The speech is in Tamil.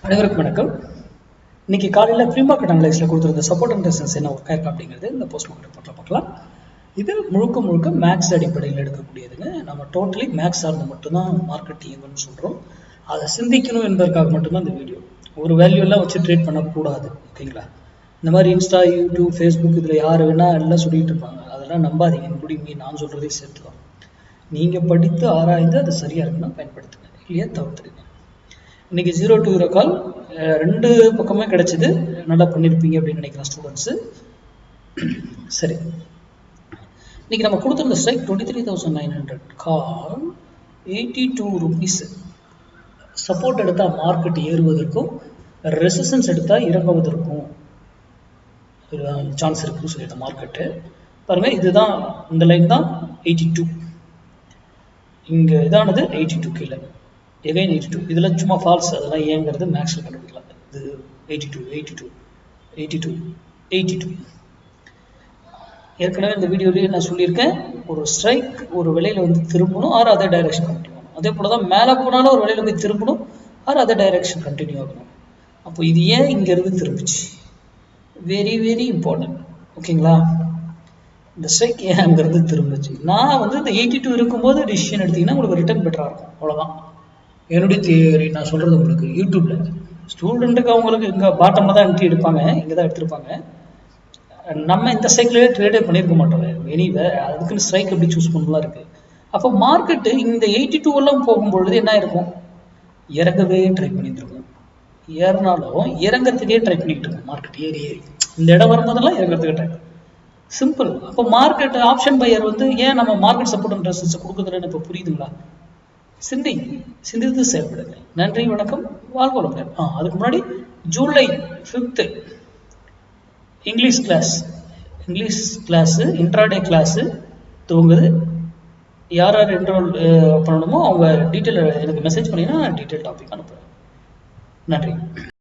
அனைவருக்கும் வணக்கம். இன்னைக்கு காலையில் ப்ரீ மார்க்கெட் அனலைஸில் கொடுத்துருந்த சப்போர்ட் அண்ட் ரெசிஸ்டன்ஸ் என்ன ஒர்க் ஆயிருக்கா அப்படிங்கிறது இந்த போஸ்ட் மார்க்கெட் ரிப்போர்ட்டில் பார்க்கலாம். இது முழுக்க மேக்ஸ் அடிப்படையில் எடுக்கக்கூடியதுங்க. நம்ம டோட்டலி மேக்ஸ் சார்ந்து மட்டும்தான் மார்க்கெட் இயங்குன்னு சொல்கிறோம். அதை சிந்திக்கணும் என்பதற்காக மட்டும்தான் இந்த வீடியோ. ஒரு வேல்யூலாம் வச்சு ட்ரேட் பண்ணக்கூடாது, ஓகேங்களா? இந்த மாதிரி இன்ஸ்டா, யூடியூப், ஃபேஸ்புக் இதில் யார் வேணால் எல்லாம் சொல்லிட்டு இருப்பாங்க. அதெல்லாம் நம்பாதீங்க. இன்க்ளூடிங் நான் சொல்கிறதே சேர்த்துக்கலாம். நீங்கள் படித்து ஆராய்ந்து அது சரியாக இருக்குன்னா பயன்படுத்துங்க, இல்லையா தவிர்த்துடுங்க. இன்னைக்கு 0 to 0 கால் ரெண்டு பக்கமே கிடைச்சது. நல்லா பண்ணியிருப்பீங்க அப்படின்னு நினைக்கிறேன் ஸ்டூடெண்ட்ஸு. சரி, இன்னைக்கு நம்ம கொடுத்துருந்த ஸ்ட்ரைக் 23,900 கால் 82 rupees. சப்போர்ட் எடுத்தால் மார்க்கெட் ஏறுவதற்கும் ரெசிஸ்டன்ஸ் எடுத்தால் இறங்குவதற்கும் சான்ஸ் இருக்குன்னு சொல்லிட்டு மார்க்கெட்டு பாருங்க. இதுதான் இந்த லைன் தான் 82. இங்கே இதானது 82 கீழே எகைன் 82. இதெல்லாம் சும்மா ஃபால்ஸ், அதெல்லாம் ஏங்கிறது மேக்ஸில் கண்டுபிடிக்கலாம். இது 82. ஏற்கனவே இந்த வீடியோலேயே நான் சொல்லியிருக்கேன், ஒரு ஸ்ட்ரைக் ஒரு விலையில் வந்து திரும்பணும், ஆறு அதே டைரக்ஷன் கண்டினியூ ஆகணும். அதே போல் தான் மேலே போனாலும் ஒரு விலையில் போய் திரும்பணும், ஆறு அதே டைரக்ஷன் கண்டினியூ ஆகணும். அப்போ இது ஏன் இங்கேருந்து திரும்பிச்சு, வெரி இம்பார்ட்டன்ட், ஓகேங்களா? இந்த ஸ்ட்ரைக் ஏன் அங்கேருந்து திரும்பிச்சு? நான் வந்து இந்த 82 இருக்கும்போது டிசிஷன் எடுத்தீங்கன்னா உங்களுக்கு ரிட்டர்ன் பெட்டராக இருக்கும், அவ்வளோதான் என்னுடைய தியரி. நான் சொல்கிறது உங்களுக்கு யூடியூப்பில் ஸ்டூடெண்ட்டுக்கு அவங்களுக்கு இங்கே பாட்டமில் தான் என்ட்ரி எடுப்பாங்க, இங்கே தான் எடுத்திருப்பாங்க. நம்ம இந்த ஸ்ட்ரைக்லேயே ட்ரேடே பண்ணியிருக்க மாட்டோம். எனிவே அதுக்குன்னு ஸ்ட்ரைக் எப்படி சூஸ் பண்ணலாம் இருக்குது. அப்போ மார்க்கெட்டு இந்த 82 எல்லாம் போகும்பொழுது என்ன இருக்கும், இறங்கவே ட்ரை பண்ணிட்டு இருக்கும். ஏறினாலும் இறங்கிறதுக்கே ட்ரை பண்ணிட்டு இருக்கும் மார்க்கெட். ஏறி இந்த இடம் வரும்போதெல்லாம் இறங்கிறதுக்கு ட்ரை. சிம்பிள். அப்போ மார்க்கெட் ஆப்ஷன் பையர் வந்து ஏன் நம்ம மார்க்கெட் சப்போர்ட் அண்ட் ரெசிஸ்டன்ஸ் கொடுக்குறதுன்னு இப்போ புரியுதுங்களா? சிந்தித்து செயல்படுங்க. நன்றி, வணக்கம், வாழ்க வளமுடன். அதுக்கு முன்னாடி ஜூலை 5 இங்கிலீஷ் கிளாஸு இன்ட்ராடே கிளாஸு துவங்குது. யார் என்ரோல் பண்ணணுமோ அவங்க டீட்டெயில் எனக்கு மெசேஜ் பண்ணிங்கன்னா டீட்டெயில் டாபிக் அனுப்புகிறேன். நன்றி.